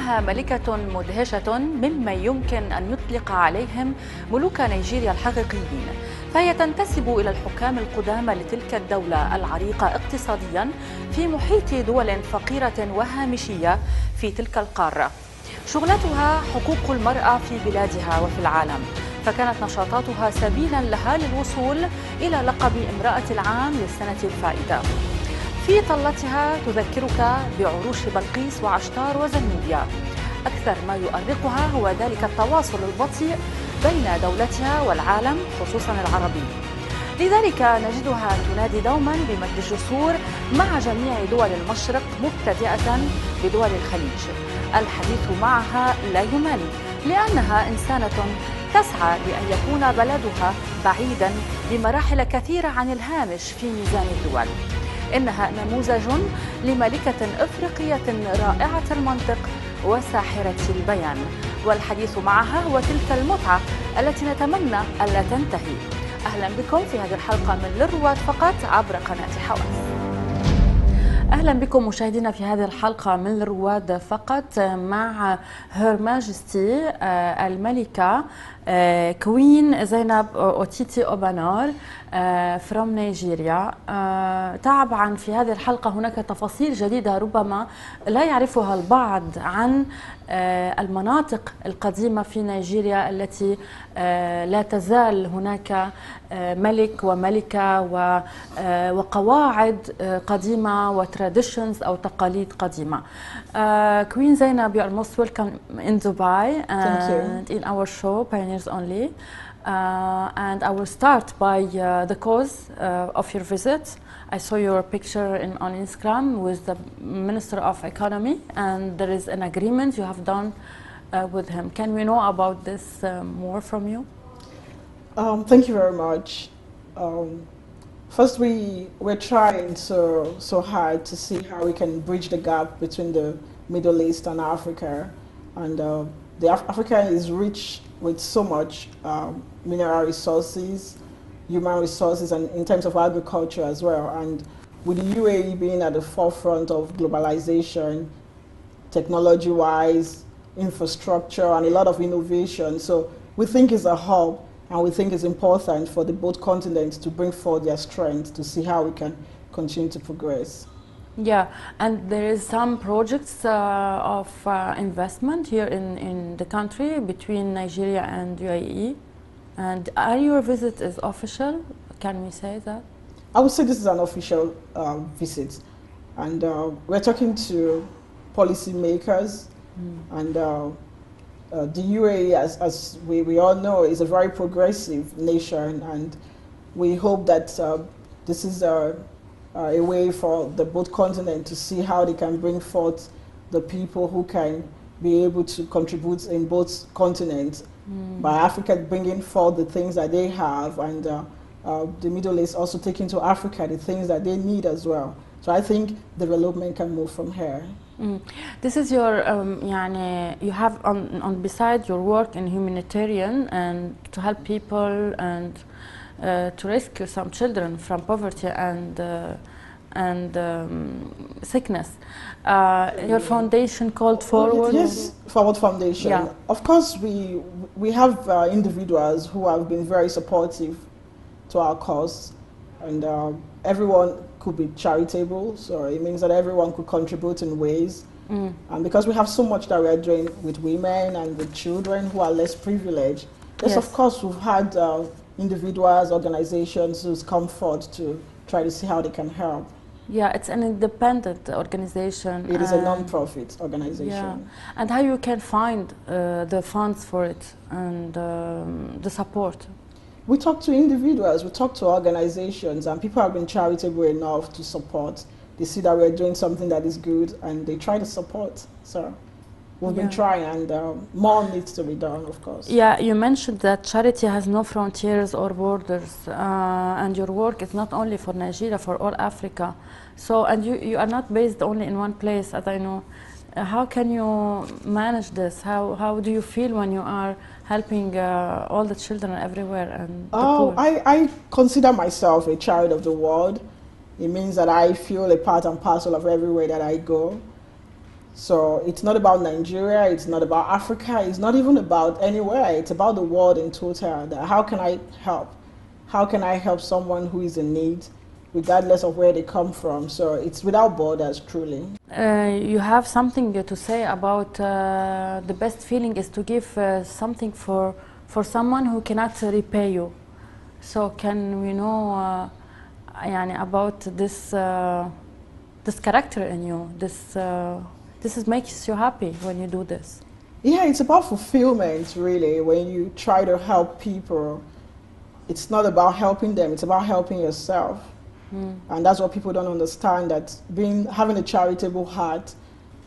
إنها ملكة مدهشة ممن يمكن أن يطلق عليهم ملوك نيجيريا الحقيقيين، فهي تنتسب إلى الحكام القدامى لتلك الدولة العريقة اقتصاديا في محيط دول فقيرة وهامشية في تلك القارة. شغلتها حقوق المرأة في بلادها وفي العالم، فكانت نشاطاتها سبيلا لها للوصول إلى لقب امرأة العام للسنة الفائتة. في طلتها تذكرك بعروش بلقيس وعشتار وزنوبيا. أكثر ما يؤرقها هو ذلك التواصل البطيء بين دولتها والعالم خصوصا العربي، لذلك نجدها تنادي دوما بمد الجسور مع جميع دول المشرق مبتدئة بدول الخليج. الحديث معها لا يمل، لأنها إنسانة تسعى لأن يكون بلدها بعيدا بمراحل كثيرة عن الهامش في ميزان الدول. إنها نموذج لملكة إفريقية رائعة المنطق وساحرة البيان، والحديث معها هو تلك المتعة التي نتمنى ألا تنتهي. أهلا بكم في هذه الحلقة من للرواد فقط عبر قناة حواس. أهلا بكم مشاهدينا في هذه الحلقة من الرواد فقط مع هير ماجستي الملكة كوين زينب اوتيتي اوبانور from نيجيريا. طبعا في هذه الحلقة هناك تفاصيل جديدة ربما لا يعرفها البعض عن المناطق القديمة في نيجيريا التي لا تزال هناك ملك وملكة وقواعد قديمة وتراديشنز أو تقاليد قديمة. Queen Zainab, you are most welcome in Dubai and in our show Pioneers Only. And I will start by the cause of your visit. I saw your picture on Instagram with the Minister of Economy, and there is an agreement you have done with him. Can we know about this more from you? Thank you very much. First, we're trying so hard to see how we can bridge the gap between the Middle East and Africa. And Africa is rich with so much mineral resources, human resources, and in terms of agriculture as well. And with the UAE being at the forefront of globalization, technology-wise, infrastructure, and a lot of innovation. So we think it's a hub, and we think it's important for both continents to bring forth their strength to see how we can continue to progress. Yeah, and there is some projects of investment here in the country between Nigeria and UAE. And are your visit is official? Can we say that? I would say this is an official visit. And we're talking to policymakers. And the UAE, as we all know, is a very progressive nation. And we hope that this is a way for the both continents to see how they can bring forth the people who can be able to contribute in both continents. By Africa bringing forth the things that they have, and the Middle East also taking to Africa the things that they need as well. So I think development can move from here. This is your you have on beside your work in humanitarian and to help people and to rescue some children from poverty and sickness. Your foundation called Forward? Yes, Forward Foundation. Yeah. Of course, we have individuals who have been very supportive to our cause, and everyone could be charitable, so it means that everyone could contribute in ways. And because we have so much that we are doing with women and with children who are less privileged, yes, of course, we've had individuals, organizations who's come forth to try to see how they can help. Yeah, it's an independent organization. It is a non-profit organization. Yeah. And how you can find the funds for it and the support? We talk to individuals, we talk to organizations, and people have been charitable enough to support. They see that we're doing something that is good, and they try to support. So we've been trying, and more needs to be done, of course. Yeah, you mentioned that charity has no frontiers or borders, and your work is not only for Nigeria, for all Africa. So, and you are not based only in one place, as I know. How can you manage this? How do you feel when you are helping all the children everywhere and the poor? I consider myself a child of the world. It means that I feel a part and parcel of everywhere that I go. So it's not about Nigeria, it's not about Africa, it's not even about anywhere, it's about the world in total. That how can I help? How can I help someone who is in need, regardless of where they come from? So it's without borders, truly. You have something to say about the best feeling is to give something for someone who cannot repay you. So can we know يعني about this character in you, this makes you happy when you do this? Yeah, it's about fulfillment, really. When you try to help people, it's not about helping them, it's about helping yourself. And that's what people don't understand, that having a charitable heart,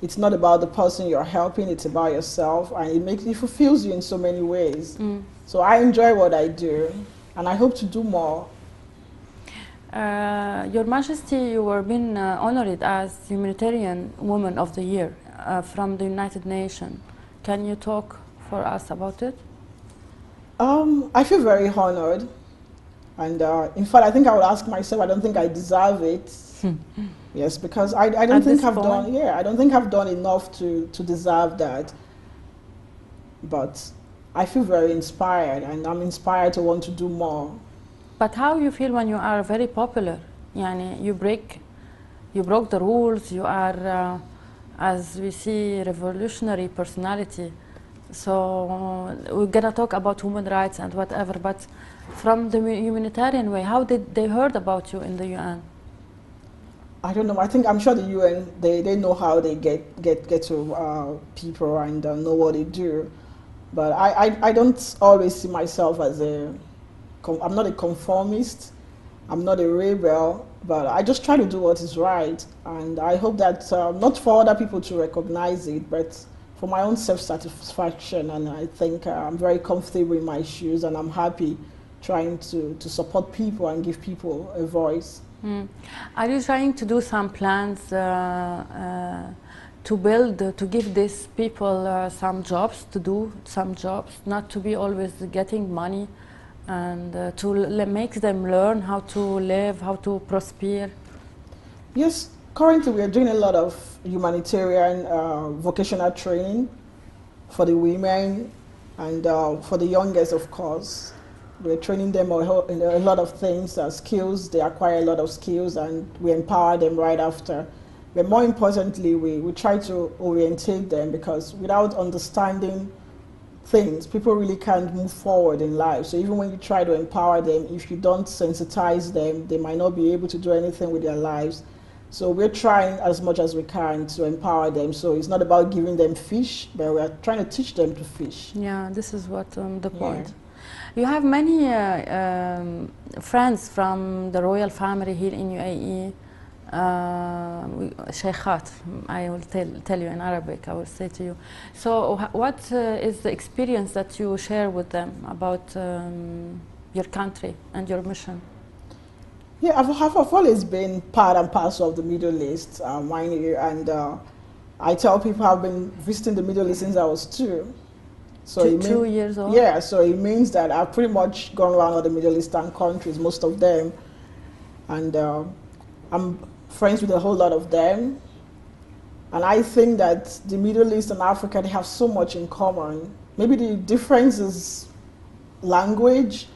it's not about the person you're helping, it's about yourself, and it fulfills you in so many ways. So I enjoy what I do, and I hope to do more. Your Majesty, you were being honored as Humanitarian Woman of the Year from the United Nations. Can you talk for us about it? I feel very honored. And in fact, I think I would ask myself, I don't think I deserve it. Yes, because I don't think I've done, I don't think I've done enough to deserve that. But I feel very inspired, and I'm inspired to want to do more. But how you feel when you are very popular? Yani you broke the rules, you are, as we see, revolutionary personality. So we're gonna talk about human rights and whatever, but from the humanitarian way, how did they heard about you in the UN? I don't know. I'm sure the UN, they know how they get to people and know what they do. But I don't always see myself as I'm not a conformist, I'm not a rebel, but I just try to do what is right. And I hope that not for other people to recognize it, but for my own self-satisfaction. And I think I'm very comfortable in my shoes, and I'm happy trying to support people and give people a voice. Are you trying to do some plans to give these people some jobs, not to be always getting money, and to make them learn how to live, how to prosper? Yes, currently we are doing a lot of humanitarian vocational training for the women and for the youngest, of course. We're training them in a lot of things, skills. They acquire a lot of skills, and we empower them right after. But more importantly, we try to orientate them, because without understanding things, people really can't move forward in life. So even when you try to empower them, if you don't sensitize them, they might not be able to do anything with their lives. So we're trying as much as we can to empower them. So it's not about giving them fish, but we're trying to teach them to fish. Yeah, this is what the point. Yeah. You have many friends from the royal family here in UAE. Sheikhat, I will tell you in Arabic, I will say to you. So what is the experience that you share with them about your country and your mission? Yeah, I've always been part and parcel of the Middle East, and I tell people I've been visiting the Middle East since I was 2. So 2 years old? Yeah, so it means that I've pretty much gone around all the Middle Eastern countries, most of them, and I'm friends with a whole lot of them. And I think that the Middle East and Africa, they have so much in common. Maybe the difference is language,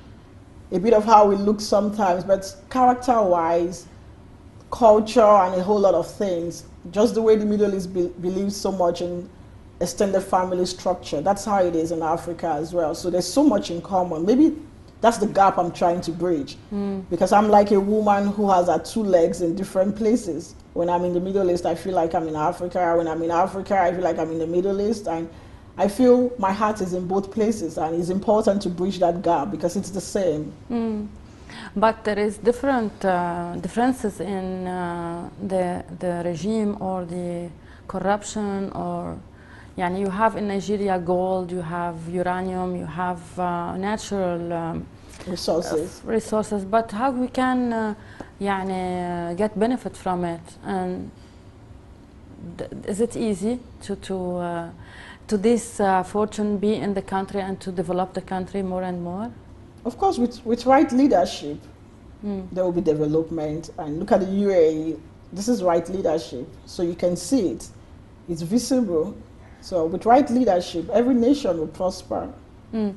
a bit of how we look sometimes, but character-wise, culture, and a whole lot of things. Just the way the Middle East believes so much in extended family structure. That's how it is in Africa as well. So there's so much in common. Maybe that's the gap I'm trying to bridge. Because I'm like a woman who has her 2 legs in different places. When I'm in the Middle East, I feel like I'm in Africa. When I'm in Africa, I feel like I'm in the Middle East. And I feel my heart is in both places, and it's important to bridge that gap because it's the same. But there is differences in the regime or the corruption, or you have in Nigeria gold, you have uranium, you have natural resources, but how we can get benefit from it? And is it easy to this fortune be in the country and to develop the country more and more? Of course, with right leadership, there will be development. And look at the UAE, this is right leadership, so you can see it. it's visible. So with right leadership, every nation will prosper. Mm.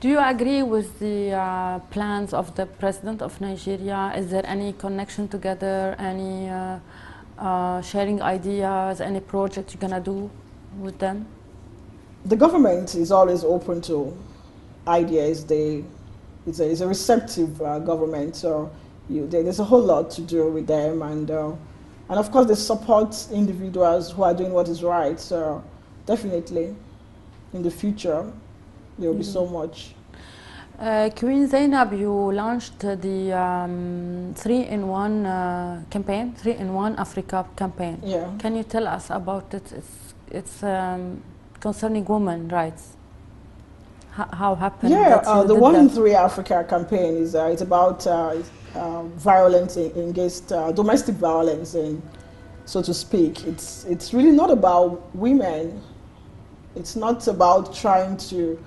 Do you agree with the plans of the president of Nigeria? Is there any connection together, any sharing ideas, any project you're gonna do with them? The government is always open to ideas. It's a receptive government, so there's a whole lot to do with them, and of course they support individuals who are doing what is right. So definitely, in the future, there will be so much. Queen Zainab, you launched the 3-in-1 campaign, 3-in-1 Africa campaign. Yeah. Can you tell us about it? It's concerning women rights. How happened? Yeah, the 1-in-3 Africa campaign is it's about violence against domestic violence, and so to speak. It's really not about women. It's not about trying to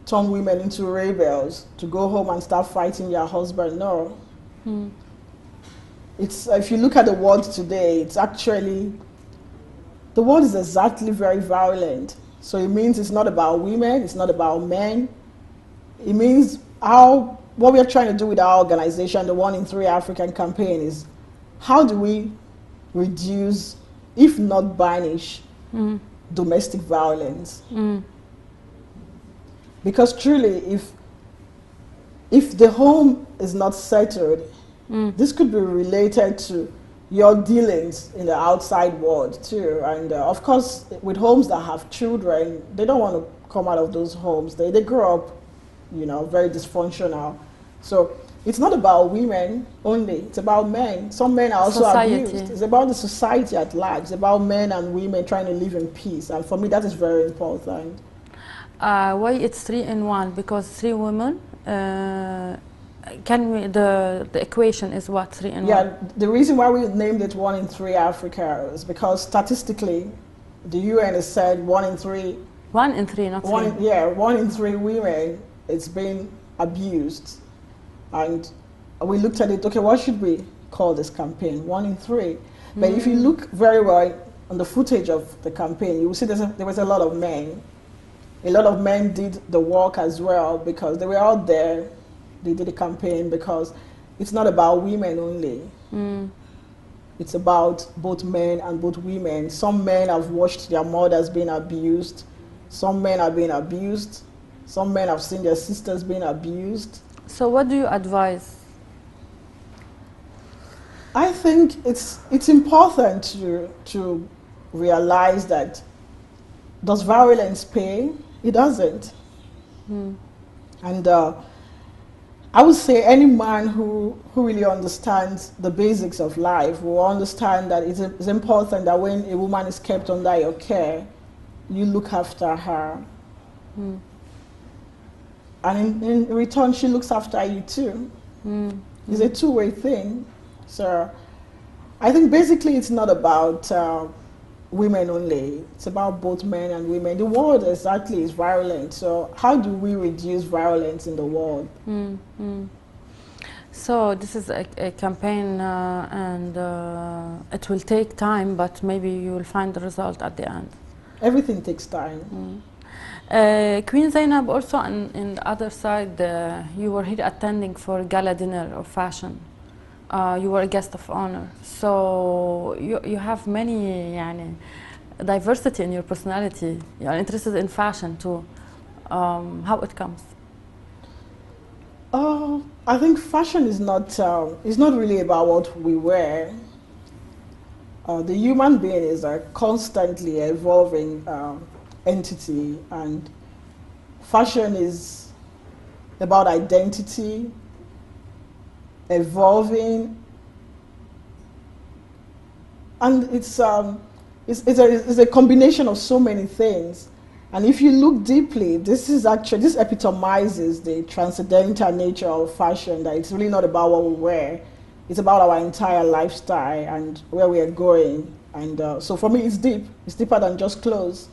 turn women into rebels to go home and start fighting your husband. No. It's if you look at the world today, it's actually the world is exactly very violent. So it means it's not about women, it's not about men. It means what we are trying to do with our organization, the 1-in-3 African campaign, is how do we reduce, if not banish, domestic violence? Because truly, if the home is not settled, this could be related to your dealings in the outside world too. And of course, with homes that have children, they don't want to come out of those homes. They grow up, very dysfunctional. So it's not about women only, it's about men. Some men are also abused. It's about the society at large. It's about men and women trying to live in peace. And for me, that is very important. Why it's 3-in-1? Because 3 women? The equation is what, 3-in-1? Yeah, the reason why we named it 1-in-3 Africa is because statistically, the UN has said 1-in-3. 1-in-3, not 3. 1-in-3 women, it's been abused. And we looked at it, okay, what should we call this campaign? 1-in-3. But if you look very well on the footage of the campaign, you will see there was a lot of men. A lot of men did the work as well because they were out there. They did a campaign because it's not about women only. It's about both men and both women. Some men have watched their mothers being abused. Some men are being abused. Some men have seen their sisters being abused. So what do you advise? I think it's important to realize that does violence pay? It doesn't. And I would say any man who really understands the basics of life will understand that it's important that when a woman is kept under your care, you look after her. And in return, she looks after you too. It's a two-way thing. So I think basically it's not about women only. It's about both men and women. The world exactly is violent. So how do we reduce violence in the world? So this is a campaign and it will take time, but maybe you will find the result at the end. Everything takes time. Queen Zainab, also on the other side, you were here attending for gala dinner of fashion. You were a guest of honor. So you have many diversity in your personality. You are interested in fashion too. How it comes? I think fashion is not really about what we wear. The human being is a constantly evolving entity, and fashion is about identity, evolving, and it's a combination of so many things. And if you look deeply, this epitomizes the transcendental nature of fashion, that it's really not about what we wear, it's about our entire lifestyle and where we are going. And so for me, it's deep. It's deeper than just clothes.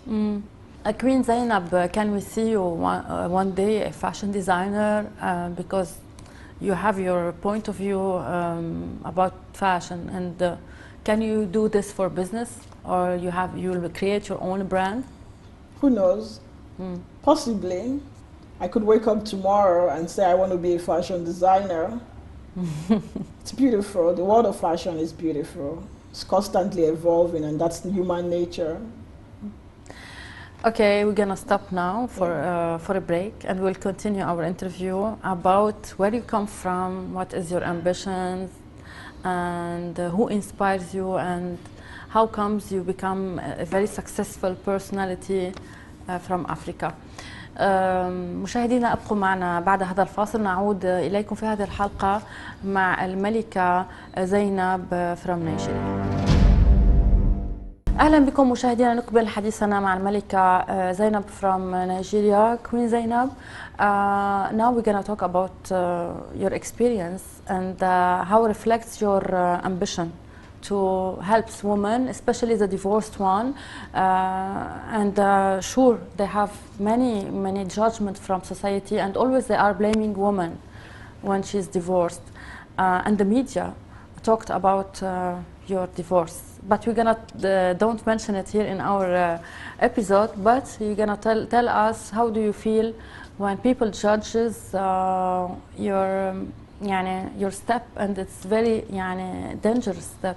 Queen Zainab, can we see you one day a fashion designer? Because you have your point of view about fashion, and Can you do this for business, or you will create your own brand? Who knows? Possibly. I could wake up tomorrow and say I want to be a fashion designer. It's beautiful. The world of fashion is beautiful. It's constantly evolving, and that's human nature. Okay, we're gonna stop now for a break, and we'll continue our interview about where you come from, what is your ambitions, and who inspires you, and how comes you become a very successful personality from Africa. مشاهدينا ابقوا معنا بعد هذا الفاصل، نعود اليكم في هذه الحلقه مع الملكه زينب from Nigeria. اهلا بكم مشاهدينا، نكمل حديثنا مع الملكه زينب from Nigeria, Queen Zainab. Now we're gonna talk about your experience and how it reflects your ambition to help women, especially the divorced one, and sure they have many judgment from society, and always they are blaming women when she's divorced, and the media talked about your divorce, but we're gonna don't mention it here in our episode, but you're gonna tell us how do you feel when people judges your step, and it's very dangerous step.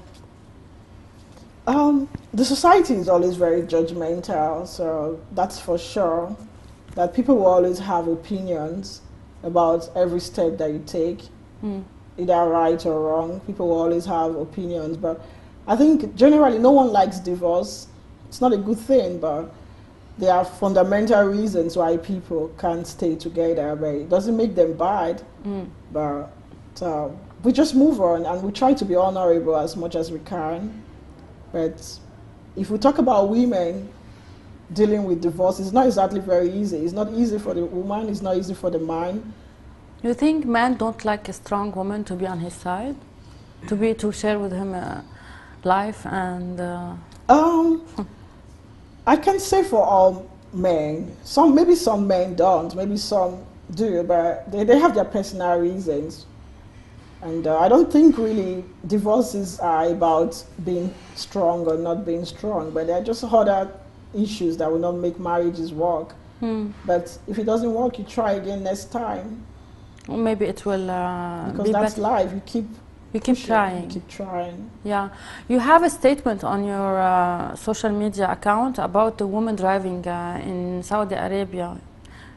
The society is always very judgmental, so that's for sure. That people will always have opinions about every step that you take, either right or wrong. People will always have opinions, but I think generally no one likes divorce. It's not a good thing, but there are fundamental reasons why people can't stay together, but it doesn't make them bad. But we just move on, and we try to be honorable as much as we can. But if we talk about women dealing with divorce, it's not exactly very easy. It's not easy for the woman, it's not easy for the man. You think men don't like a strong woman to be on his side? To share with him life and... I can't say for all men. Maybe some men don't, maybe some do, but they have their personal reasons. And I don't think really divorces are about being strong or not being strong, but they're just other issues that will not make marriages work. But if it doesn't work, you try again next time. Well, maybe it will because that's life. You keep trying. You keep trying. Yeah. You have a statement on your social media account about the woman driving in Saudi Arabia.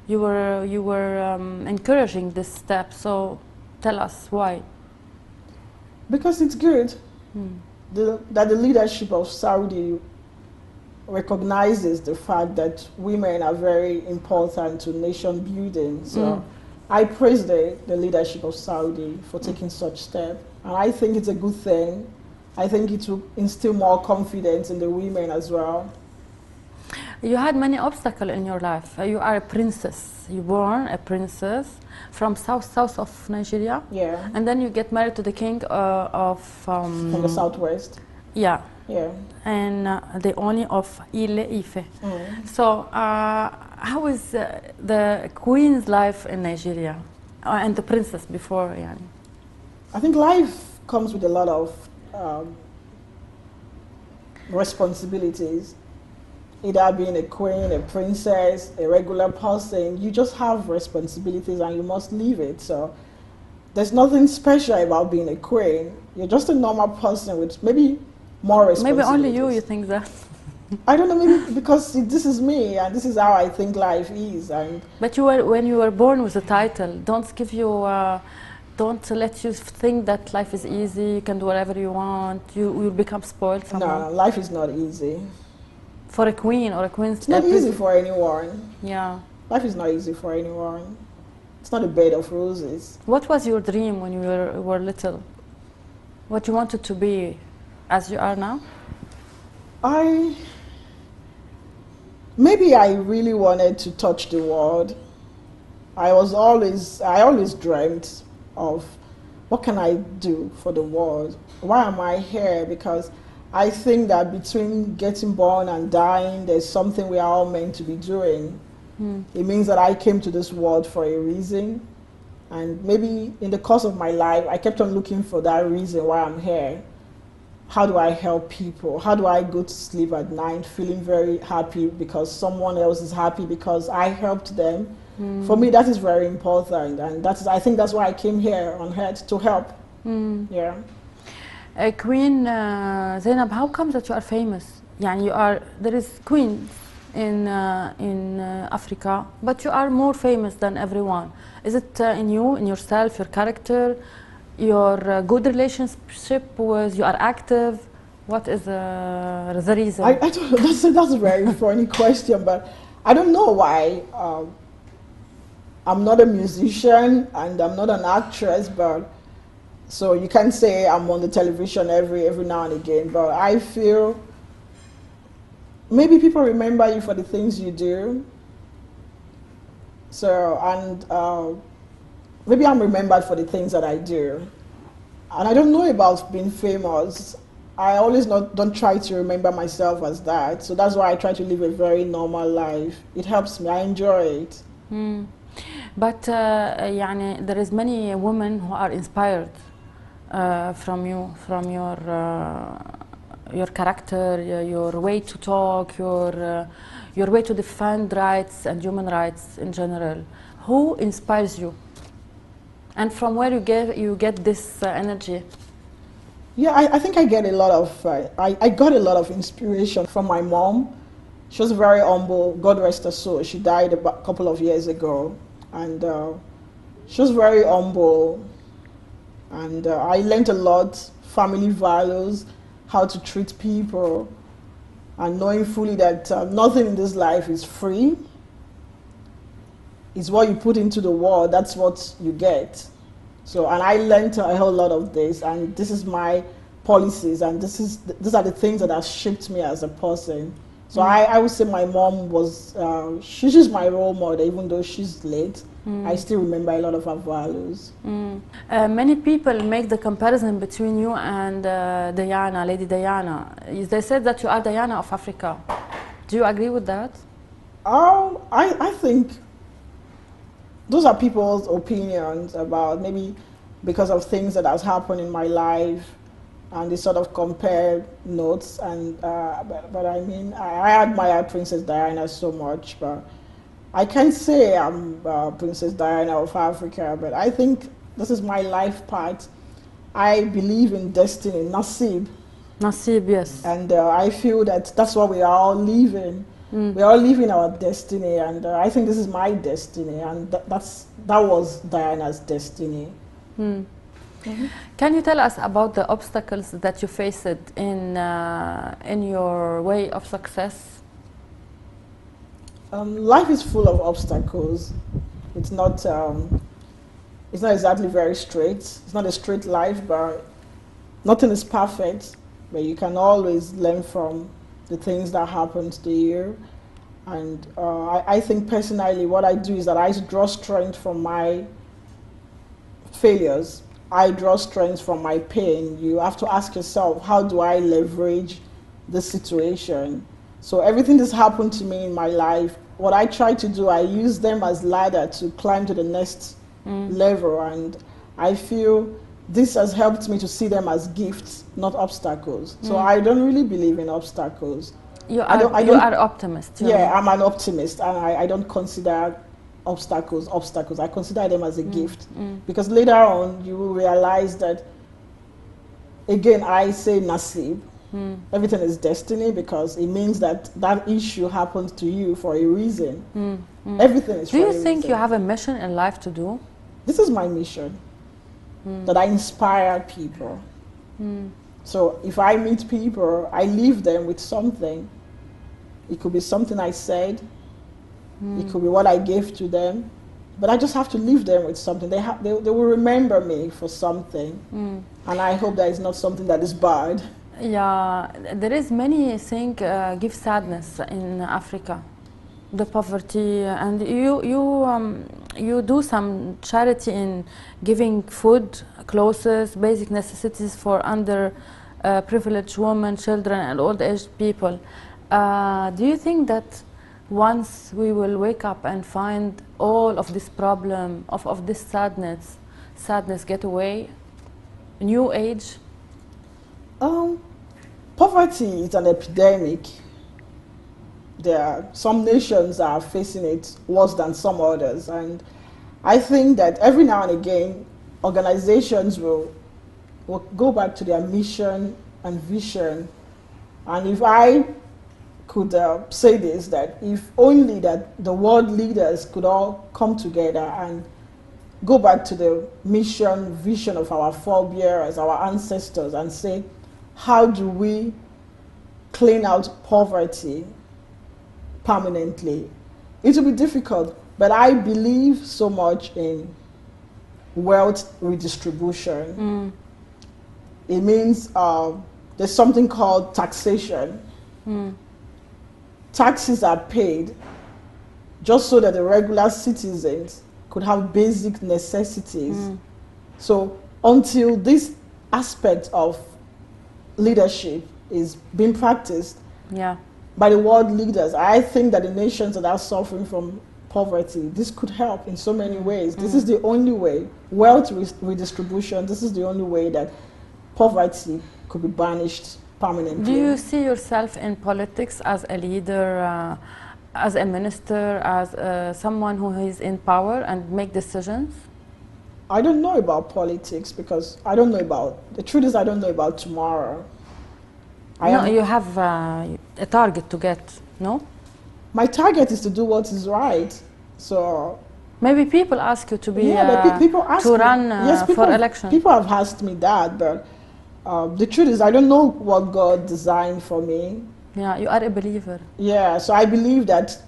You were encouraging this step, so tell us why. Because it's good that the leadership of Saudi recognizes the fact that women are very important to nation building. So I praise the leadership of Saudi for taking such step. And I think it's a good thing. I think it will instill more confidence in the women as well. You had many obstacles in your life. You are a princess. You born a princess from south of Nigeria. Yeah. And then you get married to the king of... from the southwest. Yeah. Yeah. And the owner of Ile-Ife. So how is the queen's life in Nigeria and the princess before? I think life comes with a lot of responsibilities. Either being a queen, a princess, a regular person, you just have responsibilities and you must leave it. So there's nothing special about being a queen. You're just a normal person with maybe more responsibilities. Maybe only you think that. I don't know, maybe because this is me and this is how I think life is. But when you were born with a title, don't let you think that life is easy, you can do whatever you want, you will become spoiled somehow. No, life is not easy. For a queen or a queen's... It's not easy for anyone. Yeah. Life is not easy for anyone. It's not a bed of roses. What was your dream when you were little? What you wanted to be as you are now? Maybe I really wanted to touch the world. I always dreamt of what can I do for the world? Why am I here? Because I think that between getting born and dying, there's something we are all meant to be doing. It means that I came to this world for a reason. And maybe in the course of my life, I kept on looking for that reason why I'm here. how do I help people? How do I go to sleep at night feeling very happy because someone else is happy because I helped them? For me, that is very important, and I think that's why I came here on earth, to help. Yeah. Queen Zainab, how comes that you are famous? يعني there is queens in Africa, but you are more famous than everyone. Is it in you, in yourself, your character, your good relationship with, you are active? What is the reason? I don't know, that's a very funny question, but I don't know why. I'm not a musician and I'm not an actress, but so you can say I'm on the television every now and again, but I feel maybe people remember you for the things you do. So, and maybe I'm remembered for the things that I do. And I don't know about being famous. I always don't try to remember myself as that. So that's why I try to live a very normal life. It helps me. I enjoy it. But يعني there is many women who are inspired from you, from your character, your way to talk, your way to defend rights and human rights in general. Who inspires you? And from where you get this energy? Yeah, I think I get a lot of, I got a lot of inspiration from my mom. She was very humble, God rest her soul. She died a couple of years ago. And she was very humble. And I learned a lot, family values, how to treat people, and knowing fully that nothing in this life is free. It's what you put into the world, that's what you get. So, and I learned a whole lot of this, and this is my policies, and these are the things that have shaped me as a person. So I would say my mom was, she's my role model, even though she's late. I still remember a lot of her values. Many people make the comparison between you and Diana, Lady Diana. They said that you are Diana of Africa. Do you agree with that? I think those are people's opinions about maybe because of things that has happened in my life, and they sort of compare notes. And but I mean, I admire Princess Diana so much, but I can't say I'm Princess Diana of Africa. But I think this is my life part. I believe in destiny, nasib. Nasib, yes. And I feel that that's what we are all living. We are all living our destiny, and I think this is my destiny, and that was Diana's destiny. Can you tell us about the obstacles that you faced in your way of success? Life is full of obstacles. It's not exactly very straight. It's not a straight life, but nothing is perfect. But you can always learn from the things that happened to you. And I think personally what I do is that I draw strength from my failures. I draw strength from my pain. You have to ask yourself, how do I leverage this situation? So everything that's happened to me in my life, what I try to do, I use them as ladder to climb to the next level. And I feel this has helped me to see them as gifts, not obstacles. So I don't really believe in obstacles. You are optimist. Yeah, I'm an optimist, and I don't consider obstacles. I consider them as a gift, because later on you will realize that, again, I say nasib. Everything is destiny, because it means that that issue happened to you for a reason. Everything is for a reason. Do you think you have a mission in life to do? This is my mission, that I inspire people. So if I meet people, I leave them with something. It could be something I said. It could be what I gave to them. But I just have to leave them with something. They will remember me for something. And I hope that it's not something that is bad. Yeah, there is many things give sadness in Africa. The poverty, and you do some charity in giving food, clothes, basic necessities for privileged women, children, and old-aged people. Do you think that once we will wake up and find all of this problem, of this sadness get away, new age? Poverty is an epidemic. Some nations are facing it worse than some others, and I think that every now and again, organizations will go back to their mission and vision. And if I could say this, that if only that the world leaders could all come together and go back to the mission, vision of our forebears, our ancestors, and say, how do we clean out poverty permanently? It will be difficult, but I believe so much in wealth redistribution. It means there's something called taxation. Taxes are paid just so that the regular citizens could have basic necessities. So until this aspect of leadership is being practiced by the world leaders, I think that the nations that are suffering from poverty, this could help in so many ways. This is the only way, wealth redistribution, this is the only way that poverty could be banished permanently. Do you see yourself in politics as a leader, as a minister, as someone who is in power and make decisions? I don't know about politics because I don't know about, the truth is I don't know about tomorrow. You have a target to get, no? My target is to do what is right. So maybe people ask you to be people ask to me, run yes, for election. People have asked me that, but the truth is I don't know what God designed for me. Yeah, you are a believer. Yeah, so I believe that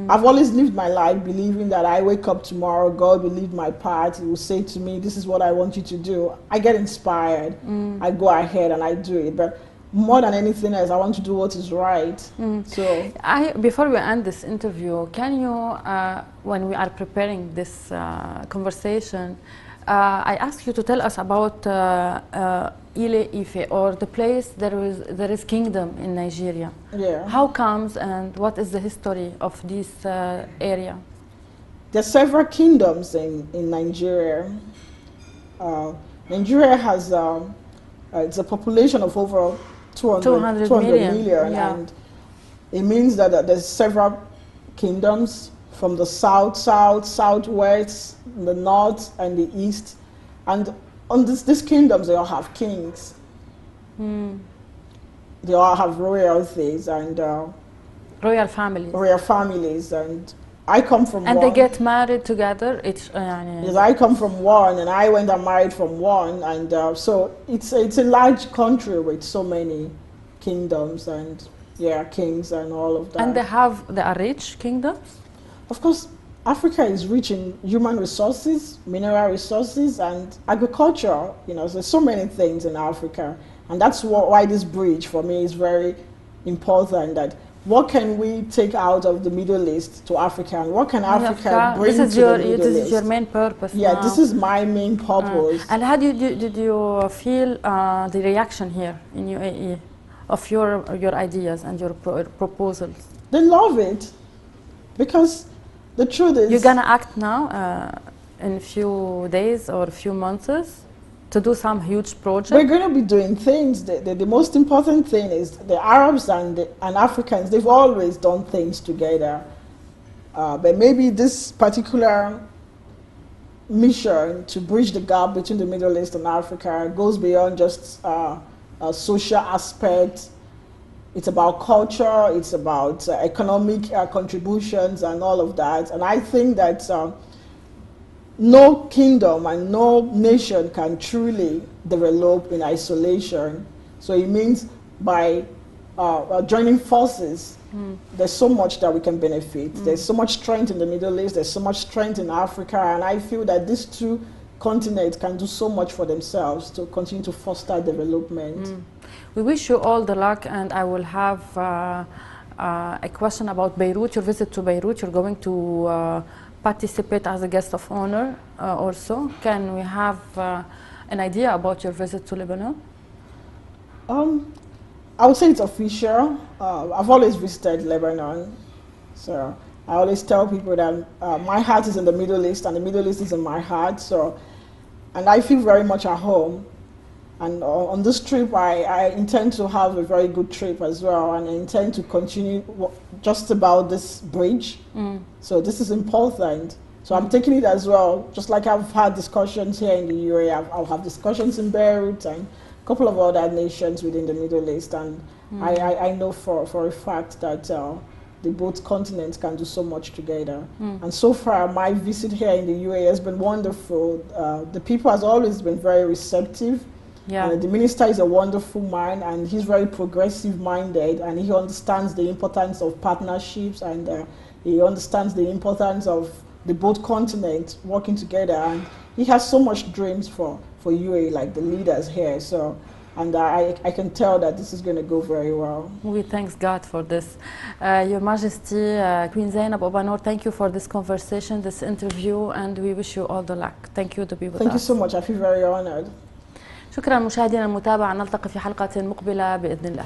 I've always lived my life believing that I wake up tomorrow, God will lead my path, He will say to me, this is what I want you to do. I get inspired, I go ahead and I do it. But more than anything else, I want to do what is right. So, before we end this interview, can you, when we are preparing this conversation, I asked you to tell us about Ile Ife, or the place there is kingdom in Nigeria. Yeah. How comes and what is the history of this area? There are several kingdoms in Nigeria. Nigeria has it's a population of over 200 million. And it means that there's several kingdoms from the south, southwest, the north, and the east. And on these kingdoms, they all have kings. They all have royalties and royal families. Royal families, and I come from and one. they get married together. Yes, I come from one, and I went and married from one, and so it's a large country with so many kingdoms and kings and all of that. And they are rich kingdoms. Of course, Africa is rich in human resources, mineral resources, and agriculture. You know, there's so many things in Africa, and that's why this bridge for me is very important. That what can we take out of the Middle East to Africa, and what can Africa bring to the Middle East? This is your main purpose. Yeah, now. This is my main purpose. And how did you feel the reaction here in UAE of your ideas and your proposals? They love it, because the truth is... You're gonna act now in a few days or a few months to do some huge project? We're going to be doing things. The most important thing is the Arabs and Africans, they've always done things together. But maybe this particular mission to bridge the gap between the Middle East and Africa goes beyond just a social aspect. It's about culture, it's about economic contributions and all of that. And I think that no kingdom and no nation can truly develop in isolation. So it means by joining forces, there's so much that we can benefit. There's so much strength in the Middle East, there's so much strength in Africa, and I feel that these two continents can do so much for themselves to continue to foster development. We wish you all the luck, and I will have a question about Beirut, your visit to Beirut. You're going to participate as a guest of honor also. Can we have an idea about your visit to Lebanon? I would say it's official. I've always visited Lebanon, so I always tell people that my heart is in the Middle East and the Middle East is in my heart. So, and I feel very much at home. And on this trip, I intend to have a very good trip as well, and I intend to continue just about this bridge. So this is important. So I'm taking it as well, just like I've had discussions here in the UAE, I'll have discussions in Beirut and a couple of other nations within the Middle East. And I know for a fact that the both continents can do so much together. And so far, my visit here in the UAE has been wonderful. The people has always been very receptive. Yeah. The minister is a wonderful man, and he's very progressive minded, and he understands the importance of partnerships, and he understands the importance of the both continents working together, and he has so much dreams for UAE, like the leaders here. So, and I can tell that this is going to go very well. We thank God for this. Your Majesty, Queen Zainab Obanor, thank you for this conversation, this interview, and we wish you all the luck. Thank you to be with us. Thank you so much. I feel very honored. شكرا مشاهدينا المتابعة، نلتقي في حلقة مقبلة بإذن الله.